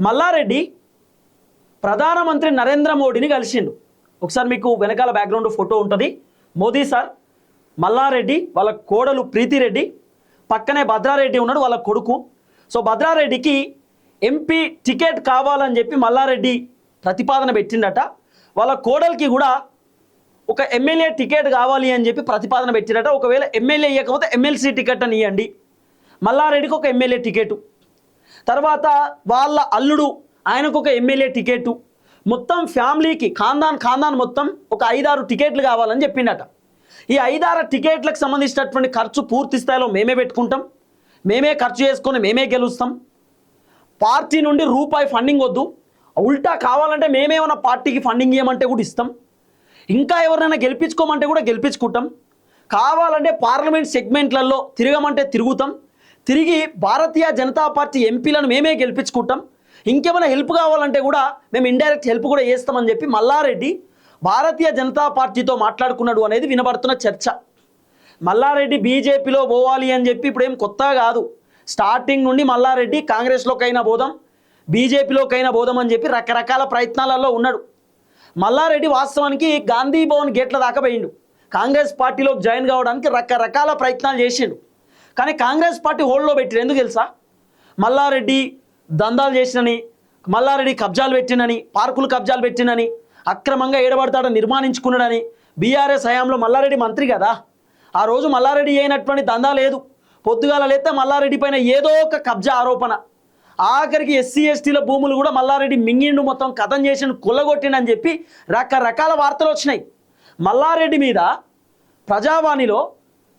మల్లారెడ్డి ప్రధానమంత్రి నరేంద్ర మోడీని కలిసిండు. ఒకసారి మీకు వెనకాల బ్యాక్గ్రౌండ్ ఫోటో ఉంటుంది. మోదీ సార్, మల్లారెడ్డి వాళ్ళ కోడలు ప్రీతిరెడ్డి, పక్కనే భద్రారెడ్డి ఉన్నాడు వాళ్ళ కొడుకు. సో భద్రారెడ్డికి ఎంపీ టికెట్ కావాలని చెప్పి మల్లారెడ్డి ప్రతిపాదన పెట్టిండట. వాళ్ళ కోడలికి కూడా ఒక ఎమ్మెల్యే టికెట్ కావాలి అని చెప్పి ప్రతిపాదన పెట్టినట్ట. ఒకవేళ ఎమ్మెల్యే ఇవ్వకపోతే ఎమ్మెల్సీ టికెట్ అని ఇవ్వండి. మల్లారెడ్డికి ఒక ఎమ్మెల్యే టికెట్, తర్వాత వాళ్ళ అల్లుడు ఆయనకు ఒక ఎమ్మెల్యే టికెట్, మొత్తం ఫ్యామిలీకి ఖాందాన్ మొత్తం ఒక 5-6 టికెట్లు కావాలని చెప్పిండట. ఈ 5-6 టికెట్లకు సంబంధించినటువంటి ఖర్చు పూర్తి స్థాయిలో మేమే పెట్టుకుంటాం, మేమే ఖర్చు చేసుకొని మేమే గెలుస్తాం. పార్టీ నుండి రూపాయి ఫండింగ్ వద్దు, ఉల్టా కావాలంటే మేమేమన్నా పార్టీకి ఫండింగ్ ఇవ్వమంటే కూడా ఇస్తాం, ఇంకా ఎవరినైనా గెలిపించుకోమంటే కూడా గెలిపించుకుంటాం, కావాలంటే పార్లమెంట్ సెగ్మెంట్లలో తిరగమంటే తిరుగుతాం, తిరిగి భారతీయ జనతా పార్టీ ఎంపీలను మేమే గెలిపించుకుంటాం, ఇంకేమైనా హెల్ప్ కావాలంటే కూడా మేము ఇండైరెక్ట్ హెల్ప్ కూడా చేస్తామని చెప్పి మల్లారెడ్డి భారతీయ జనతా పార్టీతో మాట్లాడుకున్నాడు అనేది వినబడుతున్న చర్చ. మల్లారెడ్డి బీజేపీలో పోవాలి అని చెప్పి ఇప్పుడు ఏం కొత్తగా కాదు. స్టార్టింగ్ నుండి మల్లారెడ్డి కాంగ్రెస్లోకైనా పోదాం, బీజేపీలోకైనా పోదాం అని చెప్పి రకరకాల ప్రయత్నాలలో ఉన్నాడు. మల్లారెడ్డి వాస్తవానికి గాంధీ భవన్ గేట్ల దాకా పోయిండు. కాంగ్రెస్ పార్టీలోకి జాయిన్ కావడానికి రకరకాల ప్రయత్నాలు చేసిండు. కానీ కాంగ్రెస్ పార్టీ హోల్డ్లో పెట్టిరు. ఎందుకు తెలుసా? మల్లారెడ్డి దందాలు చేసినని, మల్లారెడ్డి కబ్జాలు పెట్టినని, పార్కులు కబ్జాలు పెట్టినని, అక్రమంగా ఏడబడతాడని నిర్మాణించుకున్నాడని. బీఆర్ఎస్ హయాంలో మల్లారెడ్డి మంత్రి కదా, ఆ రోజు మల్లారెడ్డి అయినటువంటి దందా లేదు. పొద్దుగాల లేస్తే మల్లారెడ్డి పైన ఏదో ఒక కబ్జా ఆరోపణ, ఆఖరికి ఎస్సీ ఎస్టీల భూములు కూడా మల్లారెడ్డి మింగిండు, మొత్తం కథం చేసిండు, కొల్లగొట్టిండని చెప్పి రకరకాల వార్తలు వచ్చినాయి. మల్లారెడ్డి మీద ప్రజావాణిలో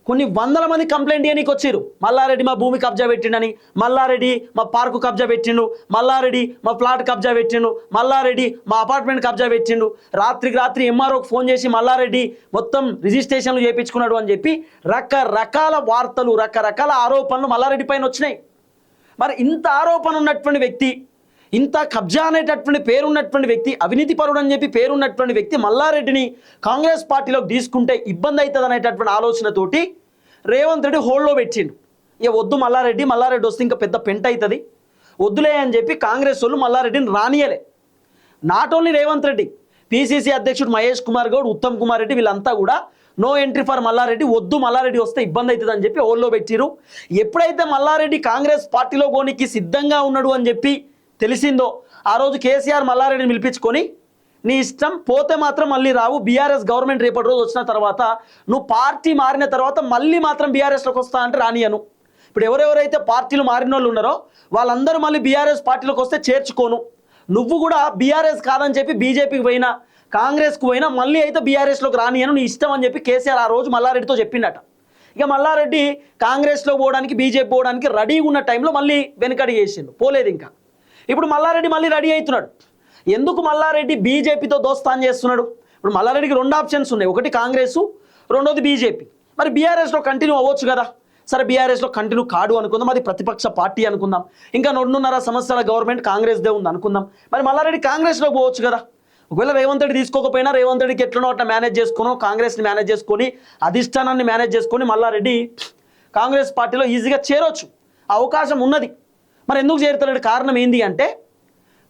కొన్ని వందల మంది కంప్లైంట్ చేయడానికి వచ్చారు. మల్లారెడ్డి మా భూమి కబ్జా పెట్టిండని, మల్లారెడ్డి మా పార్కు కబ్జా పెట్టిండు, మల్లారెడ్డి మా ఫ్లాట్ కబ్జా పెట్టిండు, మల్లారెడ్డి మా అపార్ట్మెంట్ కబ్జా పెట్టిండు, రాత్రికి రాత్రి ఎంఆర్ఓకి ఫోన్ చేసి మల్లారెడ్డి మొత్తం రిజిస్ట్రేషన్లు చేయించుకున్నాడు అని చెప్పి రకరకాల వార్తలు, రకరకాల ఆరోపణలు మల్లారెడ్డి పైన వచ్చినాయి. మరి ఇంత ఆరోపణ ఉన్నటువంటి వ్యక్తి, ఇంత కబ్జా అనేటటువంటి పేరున్నటువంటి వ్యక్తి, అవినీతి పరుడు అని చెప్పి పేరున్నటువంటి వ్యక్తి మల్లారెడ్డిని కాంగ్రెస్ పార్టీలోకి తీసుకుంటే ఇబ్బంది అవుతుంది అనేటటువంటి ఆలోచనతోటి రేవంత్ రెడ్డి హోల్డ్లో పెట్టిండు. ఇక వద్దు మల్లారెడ్డి వస్తే ఇంకా పెద్ద పెంట అవుతుంది, వద్దులే అని చెప్పి కాంగ్రెస్ వాళ్ళు మల్లారెడ్డిని రానియలే. Not only Revanth Reddy, PCC అధ్యక్షుడు మహేష్ కుమార్ గౌడ్, ఉత్తమ్ కుమార్ రెడ్డి వీళ్ళంతా కూడా నో ఎంట్రీ ఫర్ మల్లారెడ్డి, వద్దు మల్లారెడ్డి వస్తే ఇబ్బంది అవుతుంది అని చెప్పి హోల్డ్లో పెట్టిరు. ఎప్పుడైతే మల్లారెడ్డి కాంగ్రెస్ పార్టీలో పోనీకి సిద్ధంగా ఉన్నాడు అని చెప్పి తెలిసిందో ఆ రోజు కేసీఆర్ మల్లారెడ్డిని పిలిపించుకొని నీ ఇష్టం, పోతే మాత్రం మళ్ళీ రావు, బీఆర్ఎస్ గవర్నమెంట్ రేపటి రోజు వచ్చిన తర్వాత నువ్వు పార్టీ మారిన తర్వాత మళ్ళీ మాత్రం బీఆర్ఎస్లోకి వస్తా అంటే రానియను. ఇప్పుడు ఎవరెవరైతే పార్టీలు మారిన వాళ్ళు ఉన్నారో వాళ్ళందరూ మళ్ళీ బీఆర్ఎస్ పార్టీలోకి వస్తే చేర్చుకోను, నువ్వు కూడా బీఆర్ఎస్ కాదని చెప్పి బీజేపీకి పోయినా కాంగ్రెస్కు పోయినా మళ్ళీ అయితే బీఆర్ఎస్లోకి రానియను, నీ ఇష్టం అని చెప్పి కేసీఆర్ ఆ రోజు మల్లారెడ్డితో చెప్పిండట. ఇక మల్లారెడ్డి కాంగ్రెస్లో పోవడానికి బీజేపీ పోవడానికి రెడీగా ఉన్న టైంలో మళ్ళీ వెనకడి చేసిండు, పోలేదు. ఇంకా ఇప్పుడు మల్లారెడ్డి మళ్ళీ రెడీ అవుతున్నాడు. ఎందుకు మల్లారెడ్డి బీజేపీతో దోస్తాన్ చేస్తున్నాడు? ఇప్పుడు మల్లారెడ్డికి 2 ఆప్షన్స్ ఉన్నాయి, ఒకటి కాంగ్రెస్, రెండోది బీజేపీ. మరి బీఆర్ఎస్లో కంటిన్యూ అవ్వచ్చు కదా. సరే బీఆర్ఎస్లో కంటిన్యూ కాడు అనుకుందాం, అది ప్రతిపక్ష పార్టీ అనుకుందాం, ఇంకా 2.5 సంవత్సరాల గవర్నమెంట్ కాంగ్రెస్దే ఉంది అనుకుందాం. మరి మల్లారెడ్డి కాంగ్రెస్లో పోవచ్చు కదా. ఒకవేళ రేవంత్ రెడ్డి తీసుకోకపోయినా రేవంత్ రెడ్డికి ఎట్లనో అట్లా మేనేజ్ చేసుకుని, కాంగ్రెస్ని మేనేజ్ చేసుకొని, అధిష్టానాన్ని మేనేజ్ చేసుకొని మల్లారెడ్డి కాంగ్రెస్ పార్టీలో ఈజీగా చేరవచ్చు, అవకాశం ఉన్నది. మరి ఎందుకు చేరుతలేడు? కారణం ఏంటి అంటే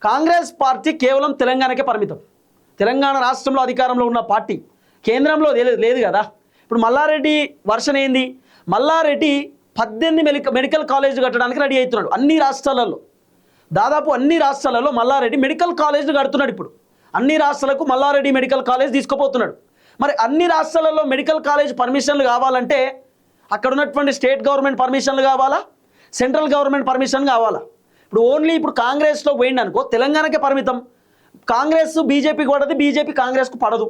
కాంగ్రెస్ పార్టీ కేవలం తెలంగాణకే పరిమితం. తెలంగాణ రాష్ట్రంలో అధికారంలో ఉన్న పార్టీ, కేంద్రంలో లేదు కదా. ఇప్పుడు మల్లారెడ్డి వర్షన్ ఏంది? మల్లారెడ్డి 18 మెడికల్ కాలేజీలు కట్టడానికి రెడీ అవుతున్నాడు. అన్ని రాష్ట్రాలలో, దాదాపు అన్ని రాష్ట్రాలలో మల్లారెడ్డి మెడికల్ కాలేజీలు కడుతున్నాడు. ఇప్పుడు అన్ని రాష్ట్రాలకు మల్లారెడ్డి మెడికల్ కాలేజ్ తీసుకుపోతున్నాడు. మరి అన్ని రాష్ట్రాలలో మెడికల్ కాలేజ్ పర్మిషన్లు కావాలంటే అక్కడ ఉన్నటువంటి స్టేట్ గవర్నమెంట్ పర్మిషన్లు కావాలా, సెంట్రల్ గవర్నమెంట్ పర్మిషన్ కావాలా? ఇప్పుడు కాంగ్రెస్లో పోయింది అనుకో, తెలంగాణకే పరిమితం. కాంగ్రెస్ బీజేపీకి పడదు, బీజేపీ కాంగ్రెస్కు పడదు.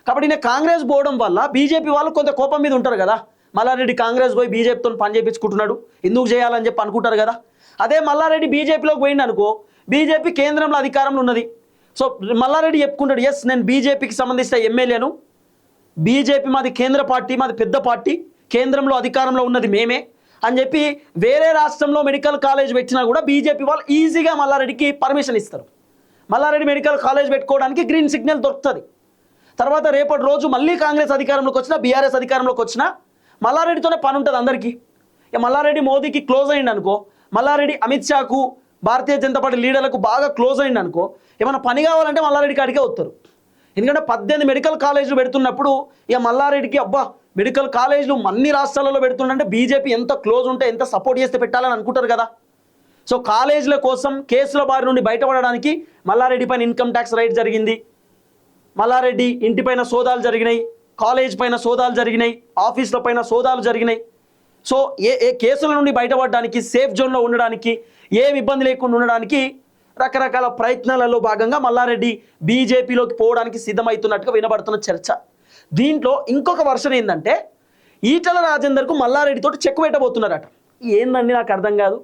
కాబట్టి నేను కాంగ్రెస్ పోవడం వల్ల బీజేపీ వాళ్ళు కొంత కోపం మీద ఉంటారు కదా. మల్లారెడ్డి కాంగ్రెస్ పోయి బీజేపీతో పని చేయించుకుంటున్నాడు, ఎందుకు చేయాలని చెప్పి అనుకుంటారు కదా. అదే మల్లారెడ్డి బీజేపీలోకి పోయింది అనుకో, బీజేపీ కేంద్రంలో అధికారంలో ఉన్నది. సో మల్లారెడ్డి చెప్పుకుంటాడు, ఎస్ నేను బీజేపీకి సంబంధించిన ఎమ్మెల్యేను, బీజేపీ మాది కేంద్ర పార్టీ, మాది పెద్ద పార్టీ, కేంద్రంలో అధికారంలో ఉన్నది మేమే అని చెప్పి వేరే రాష్ట్రంలో మెడికల్ కాలేజ్ పెట్టినా కూడా బీజేపీ వాళ్ళు ఈజీగా మల్లారెడ్డికి పర్మిషన్ ఇస్తారు. మల్లారెడ్డి మెడికల్ కాలేజ్ పెట్టుకోవడానికి గ్రీన్ సిగ్నల్ దొరుకుతుంది. తర్వాత రేపటి రోజు మళ్ళీ కాంగ్రెస్ అధికారంలోకి వచ్చినా, బీఆర్ఎస్ అధికారంలోకి వచ్చినా మల్లారెడ్డితోనే పని ఉంటుంది అందరికీ. ఇక మల్లారెడ్డి మోదీకి క్లోజ్ అయ్యింది అనుకో, మల్లారెడ్డి అమిత్ షాకు భారతీయ జనతా పార్టీ లీడర్లకు బాగా క్లోజ్ అయింది అనుకో, ఏమైనా పని కావాలంటే మల్లారెడ్డి కాడికే వస్తారు. ఎందుకంటే 18 మెడికల్ కాలేజీలు పెడుతున్నప్పుడు ఇక మల్లారెడ్డికి అబ్బా మెడికల్ కాలేజీలు అన్ని రాష్ట్రాలలో పెడుతుండంటే బీజేపీ ఎంత క్లోజ్ ఉంటే ఎంత సపోర్ట్ చేస్తే పెట్టాలని అనుకుంటారు కదా. సో కాలేజీల కోసం కేసుల బారి నుండి బయటపడడానికి మల్లారెడ్డి పైన ఇన్కమ్ ట్యాక్స్ రైడ్ జరిగింది, మల్లారెడ్డి ఇంటిపైన సోదాలు జరిగినాయి, కాలేజ్ పైన సోదాలు జరిగినాయి, ఆఫీసుల పైన సోదాలు జరిగినాయి. సో ఏ కేసుల నుండి బయటపడడానికి, సేఫ్ జోన్లో ఉండడానికి, ఏం ఇబ్బంది లేకుండా ఉండడానికి రకరకాల ప్రయత్నాలలో భాగంగా మల్లారెడ్డి బీజేపీలోకి పోవడానికి సిద్ధమవుతున్నట్టుగా వినబడుతున్న చర్చ. దీంట్లో ఇంకొక వర్షన్ ఏంటంటే ఈటల రాజేందర్కు మల్లారెడ్డితో చెక్ పెట్టబోతున్నారట. ఏందండి నాకు అర్థం కాదు.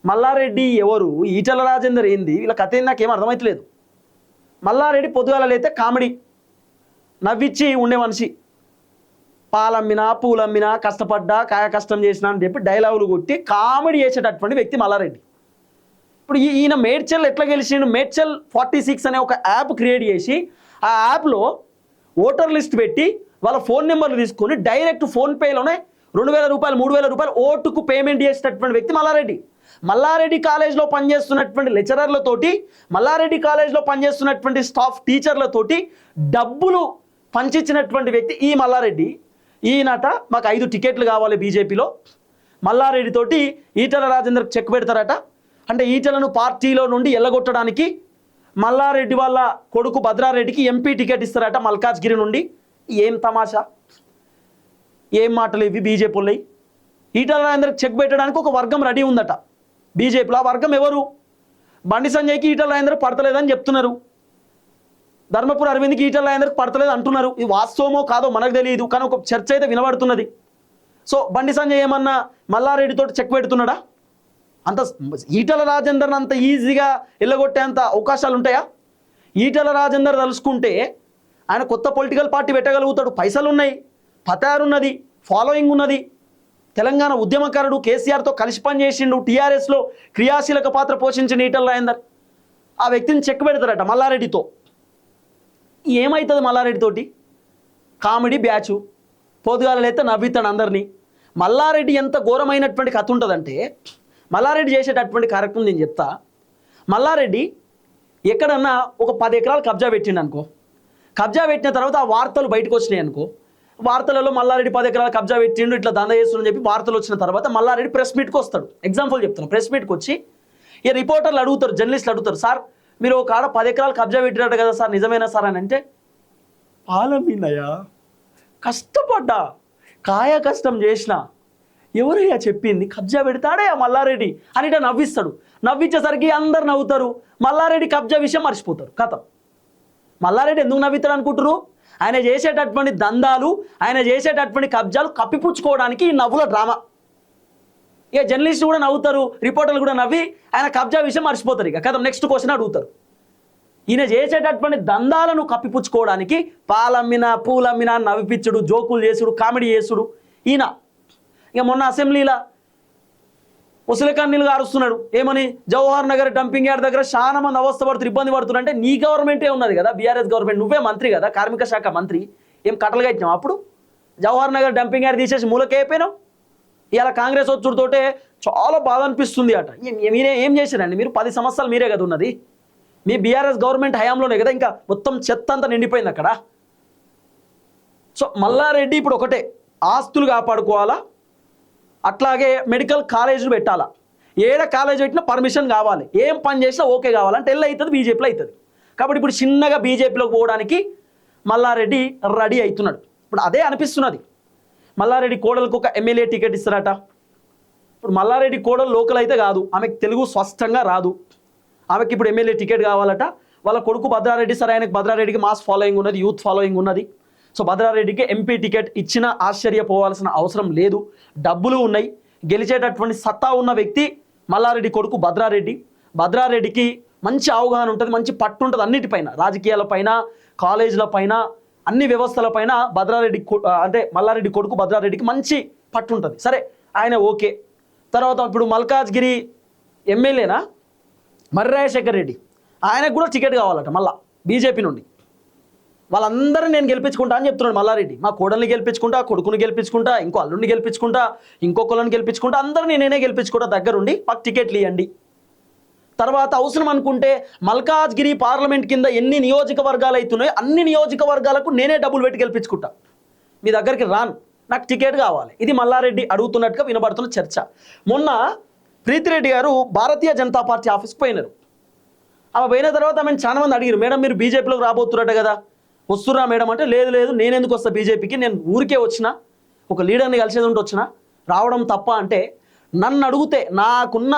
మల్లారెడ్డి ఎవరు, ఈటల రాజేందర్ ఏంది, వీళ్ళ కథ ఏంది నాకేం అర్థమవుతలేదు. మల్లారెడ్డి పొద్దుగాలైతే కామెడీ నవ్విచ్చి ఉండే మనిషి, పాలమ్మినా పూలమ్మినా కష్టపడ్డా కాయ కష్టం చేసినా అని చెప్పి డైలాగులు కొట్టి కామెడీ చేసేటటువంటి వ్యక్తి మల్లారెడ్డి. ఇప్పుడు ఈయన మేడ్చల్ ఎట్లా గెలిచిండు, మేడ్చల్ 46 అనే ఒక యాప్ క్రియేట్ చేసి ఆ యాప్లో ఓటర్ లిస్ట్ పెట్టి వాళ్ళ ఫోన్ నెంబర్లు తీసుకొని డైరెక్ట్ ఫోన్పేలోనే 2000 రూపాయలు 3000 రూపాయలు ఓటుకు పేమెంట్ చేసేటటువంటి వ్యక్తి మల్లారెడ్డి. మల్లారెడ్డి కాలేజ్లో పనిచేస్తున్నటువంటి లెక్చరర్లతోటి, మల్లారెడ్డి కాలేజ్లో పనిచేస్తున్నటువంటి స్టాఫ్ టీచర్లతోటి డబ్బులు పంచిచ్చినటువంటి వ్యక్తి ఈ మల్లారెడ్డి. ఈయనట మాకు 5 టికెట్లు కావాలి బీజేపీలో, మల్లారెడ్డితోటి ఈటల రాజేందర్కి చెక్ పెడతారట. అంటే ఈటలను పార్టీలో నుండి ఎల్లగొట్టడానికి మల్లారెడ్డి వాళ్ళ కొడుకు భద్రారెడ్డికి ఎంపీ టికెట్ ఇస్తారట మల్కాజ్గిరి నుండి. ఏం తమాషా, ఏం మాటలు ఇవి బీజేపీ వాళ్ళవి. ఈటల రాజేందర్కి చెక్ పెట్టడానికి ఒక వర్గం రెడీ ఉందట బీజేపీలో. ఆ వర్గం ఎవరు? బండి సంజయ్కి ఈటల రాజేందర్ పడతలేదని చెప్తున్నారు, ధర్మపురి అరవింద్కి ఈటల రాజేందర్కి పడతలేదు అంటున్నారు. ఇది వాస్తవమో కాదో మనకు తెలియదు, కానీ ఒక చర్చ అయితే వినబడుతున్నది. సో బండి సంజయ్ ఏమన్నా మల్లారెడ్డితో చెక్ పెడుతున్నాడా? అంత ఈటల రాజేందర్ని అంత ఈజీగా వెళ్ళగొట్టేంత అవకాశాలు ఉంటాయా? ఈటల రాజేందర్ తలుసుకుంటే ఆయన కొత్త పొలిటికల్ పార్టీ పెట్టగలుగుతాడు. పైసలు ఉన్నాయి, పతారు ఉన్నది, ఫాలోయింగ్ ఉన్నది. తెలంగాణ ఉద్యమకారుడు, కేసీఆర్తో కలిసి పనిచేసిండు, టీఆర్ఎస్లో క్రియాశీలక పాత్ర పోషించిన ఈటల రాజేందర్ ఆ వ్యక్తిని చెక్ పెడతారట మల్లారెడ్డితో. ఏమవుతుంది మల్లారెడ్డితోటి? కామెడీ బ్యాచు, పొద్దుగాలైతే నవ్వితాడు అందరినీ. మల్లారెడ్డి ఎంత ఘోరమైనటువంటి కథ ఉంటుందంటే, మల్లారెడ్డి చేసేటటువంటి కార్యక్రమం నేను చెప్తా. మల్లారెడ్డి ఎక్కడన్నా ఒక 10 ఎకరాలు కబ్జా పెట్టిండు అనుకో, కబ్జా పెట్టిన తర్వాత ఆ వార్తలు బయటకు వచ్చినాయి అనుకో, వార్తలలో మల్లారెడ్డి 10 ఎకరాలు కబ్జా పెట్టిండు ఇట్లా దందా చేస్తుందని చెప్పి వార్తలు వచ్చిన తర్వాత మల్లారెడ్డి ప్రెస్ మీట్కి వస్తాడు. ఎగ్జాంపుల్ చెప్తాను, ప్రెస్ మీట్కి వచ్చి ఈ రిపోర్టర్లు అడుగుతారు, జర్నలిస్టులు అడుగుతారు, సార్ మీరు ఒక ఆడ 10 ఎకరాలు కబ్జా పెట్టినట్టు కదా సార్, నిజమేనా సార్ అని అంటే, పాలమీనయ్యా కష్టపడ్డా, కాయ కష్టం చేసిన, ఎవరయ్యా చెప్పింది, కబ్జా పెడతాడే ఆ మల్లారెడ్డి అని ఇట్లా నవ్విస్తాడు. నవ్వించేసరికి అందరు నవ్వుతారు, మల్లారెడ్డి కబ్జా విషయం మర్చిపోతారు. కథం. మల్లారెడ్డి ఎందుకు నవ్వుతాడు అనుకుంటారు? ఆయన చేసేటటువంటి దందాలు, ఆయన చేసేటటువంటి కబ్జాలు కప్పిపుచ్చుకోవడానికి ఈ నవ్వుల డ్రామా. ఇక జర్నలిస్టులు కూడా నవ్వుతారు, రిపోర్టర్లు కూడా నవ్వి ఆయన కబ్జా విషయం మర్చిపోతారు. ఇక కథం, నెక్స్ట్ క్వశ్చన్ అడుగుతారు. ఈయన చేసేటటువంటి దందాలను కప్పిపుచ్చుకోవడానికి పాలమ్మినా పూలమ్మినా నవ్విపించుడు, జోకులు చేసుడు, కామెడీ చేసుడు ఈయన. ఇక మొన్న అసెంబ్లీలో ఉసిలకన్నీలు గారుస్తున్నాడు. ఏమని? జవహర్ నగర్ డంపింగ్ యార్డ్ దగ్గర చాలా మంది అవస్థ పడుతున్నారు, ఇబ్బంది పడుతున్నారు. అంటే నీ గవర్నమెంటే ఉన్నది కదా, బీఆర్ఎస్ గవర్నమెంట్, నువ్వే మంత్రి కదా, కార్మిక శాఖ మంత్రి. ఏం కట్టలుగా ఇచ్చినావు అప్పుడు? జవహర్ నగర్ డంపింగ్ యార్డ్ తీసేసి మూలకే అయిపోయినావు. ఇలా కాంగ్రెస్ వచ్చుడితోటే చాలా బాధ అనిపిస్తుంది అట. మీరే ఏం చేశారండి? మీరు 10 సంవత్సరాలు మీరే కదా ఉన్నది, మీ బీఆర్ఎస్ గవర్నమెంట్ హయాంలోనే కదా, ఇంకా మొత్తం చెత్త అంతా నిండిపోయింది అక్కడ. సో మల్లారెడ్డి ఇప్పుడు ఒకటే, ఆస్తులు కాపాడుకోవాలా, అట్లాగే మెడికల్ కాలేజీలు పెట్టాలా. ఏడ కాలేజ్ పెట్టినా పర్మిషన్ కావాలి, ఏం పని చేసినా ఓకే కావాలంటే ఎల్లు అవుతుంది, బీజేపీలో అవుతుంది. కాబట్టి ఇప్పుడు చిన్నగా బీజేపీలోకి పోవడానికి మల్లారెడ్డి రెడీ అవుతున్నాడు. ఇప్పుడు అదే అనిపిస్తున్నది. మల్లారెడ్డి కోడలకు ఒక ఎమ్మెల్యే టికెట్ ఇస్తారట. ఇప్పుడు మల్లారెడ్డి కోడలు లోకల్ అయితే కాదు, ఆమెకు తెలుగు స్పష్టంగా రాదు, ఆమెకి ఇప్పుడు ఎమ్మెల్యే టికెట్ కావాలట. వాళ్ళ కొడుకు భద్రారెడ్డి, సరే ఆయనకు భద్రారెడ్డికి మాస్ ఫాలోయింగ్ ఉన్నది, యూత్ ఫాలోయింగ్ ఉన్నది. సో భద్రారెడ్డికి ఎంపీ టికెట్ ఇచ్చినా ఆశ్చర్యపోవాల్సిన అవసరం లేదు, డబ్బులు ఉన్నాయి, గెలిచేటటువంటి సత్తా ఉన్న వ్యక్తి మల్లారెడ్డి కొడుకు భద్రారెడ్డి. భద్రారెడ్డికి మంచి అవగాహన ఉంటుంది, మంచి పట్టు ఉంటుంది అన్నిటిపైన, రాజకీయాలపైన, కాలేజీలపైన, అన్ని వ్యవస్థలపైన భద్రారెడ్డి అంటే మల్లారెడ్డి కొడుకు భద్రారెడ్డికి మంచి పట్టు ఉంటుంది. సరే ఆయన ఓకే. తర్వాత ఇప్పుడు మల్కాజ్గిరి ఎమ్మెల్యేనా మర్రి రాజశేఖర్ రెడ్డి, ఆయనకు కూడా టికెట్ కావాలట మళ్ళా బీజేపీ నుండి. వాళ్ళందరినీ నేను గెలిపించుకుంటా అని చెప్తున్నాడు మల్లారెడ్డి. మా కోడల్ని గెలిపించుకుంటా, కొడుకుని గెలిపించుకుంటా, ఇంకో అల్లుడిని గెలిపించుకుంటా, ఇంకొకళ్ళని గెలిపించుకుంటా, అందరినీ నేనే గెలిపించుకుంటా, దగ్గరుండి మాకు టికెట్లు ఇవ్వండి. తర్వాత అవసరం అనుకుంటే మల్కాజ్గిరి పార్లమెంట్ కింద ఎన్ని నియోజకవర్గాలు అవుతున్నాయో అన్ని నియోజకవర్గాలకు నేనే డబ్బులు పెట్టి గెలిపించుకుంటా, మీ దగ్గరికి రాను, నాకు టికెట్ కావాలి. ఇది మల్లారెడ్డి అడుగుతున్నట్టుగా వినబడుతున్న చర్చ. మొన్న ప్రీతిరెడ్డి గారు భారతీయ జనతా పార్టీ ఆఫీస్కి పోయినారు. ఆమె పోయిన తర్వాత ఆమెను చాలా మంది అడిగారు, మేడం మీరు బీజేపీలోకి రాబోతున్నట్టు కదా, వస్తురా మేడం అంటే, లేదు లేదు నేను ఎందుకు వస్తా బీజేపీకి, నేను ఊరికే వచ్చిన ఒక లీడర్ని కలిసేది ఉంటే వచ్చిన, రావడం తప్ప అంటే, నన్ను అడిగితే నాకున్న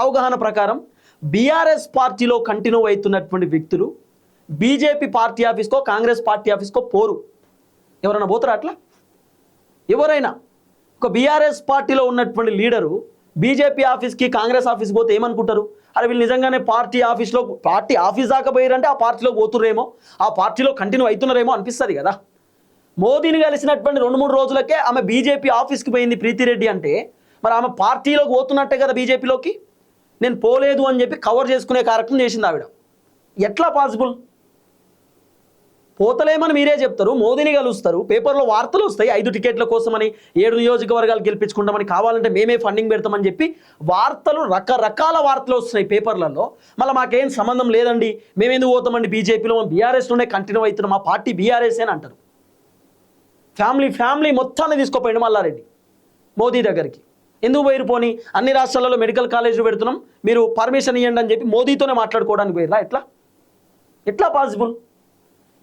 అవగాహన ప్రకారం బీఆర్ఎస్ పార్టీలో కంటిన్యూ అవుతున్నటువంటి వ్యక్తులు బీజేపీ పార్టీ ఆఫీస్కో కాంగ్రెస్ పార్టీ ఆఫీస్కో పోరు. ఎవరైనా పోతారా అట్లా? ఎవరైనా ఒక బీఆర్ఎస్ పార్టీలో ఉన్నటువంటి లీడరు బీజేపీ ఆఫీస్కి కాంగ్రెస్ ఆఫీస్కి పోతే ఏమనుకుంటారు? అరే వీళ్ళు నిజంగానే పార్టీ ఆఫీస్ దాకా పోయారంటే ఆ పార్టీలో పోతుర్రేమో, ఆ పార్టీలో కంటిన్యూ అవుతున్నారేమో అనిపిస్తుంది కదా. మోదీని కలిసినటువంటి 2-3 రోజులకే ఆమె బీజేపీ ఆఫీస్కి పోయింది ప్రీతిరెడ్డి అంటే, మరి ఆమె పార్టీలోకి పోతున్నట్టే కదా బీజేపీలోకి. నేను పోలేదు అని చెప్పి కవర్ చేసుకునే కార్యక్రమం చేసింది ఆవిడ. ఎట్లా పాసిబుల్? పోతలేమని మీరే చెప్తారు, మోదీని కలుస్తారు, పేపర్లో వార్తలు వస్తాయి 5 టికెట్ల కోసమని 7 నియోజకవర్గాలు గెలిపించుకుంటామని, కావాలంటే మేమే ఫండింగ్ పెడతామని చెప్పి వార్తలు రకరకాల వార్తలు వస్తున్నాయి పేపర్లలో. మళ్ళీ మాకేం సంబంధం లేదండి, మేమెందుకు పోతామండి బీజేపీలో, బీఆర్ఎస్లోనే కంటిన్యూ అవుతున్నాం, మా పార్టీ బీఆర్ఎస్ అని అంటారు. ఫ్యామిలీ మొత్తాన్ని తీసుకోపోయింది మల్లారెడ్డి మోదీ దగ్గరికి. ఎందుకు పోయిరు? పోని అన్ని రాష్ట్రాలలో మెడికల్ కాలేజీలు పెడుతున్నాం, మీరు పర్మిషన్ ఇవ్వండి అని చెప్పి మోదీతోనే మాట్లాడుకోవడానికి పోయిరా? ఎట్లా పాసిబుల్?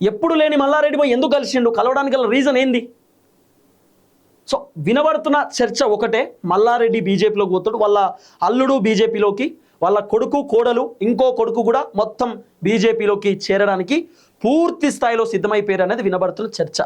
ఎప్పుడు లేని మల్లారెడ్డి పోయి ఎందుకు కలిసిండు? కలవడానికి గల రీజన్ ఏంది? సో వినబడుతున్న చర్చ ఒకటే, మల్లారెడ్డి బీజేపీలోకి పోతాడు, వాళ్ళ అల్లుడు బీజేపీలోకి, వాళ్ళ కొడుకు కోడలు ఇంకో కొడుకు కూడా మొత్తం బీజేపీలోకి చేరడానికి పూర్తి స్థాయిలో సిద్ధమైపోయారు అనేది వినబడుతున్న చర్చ.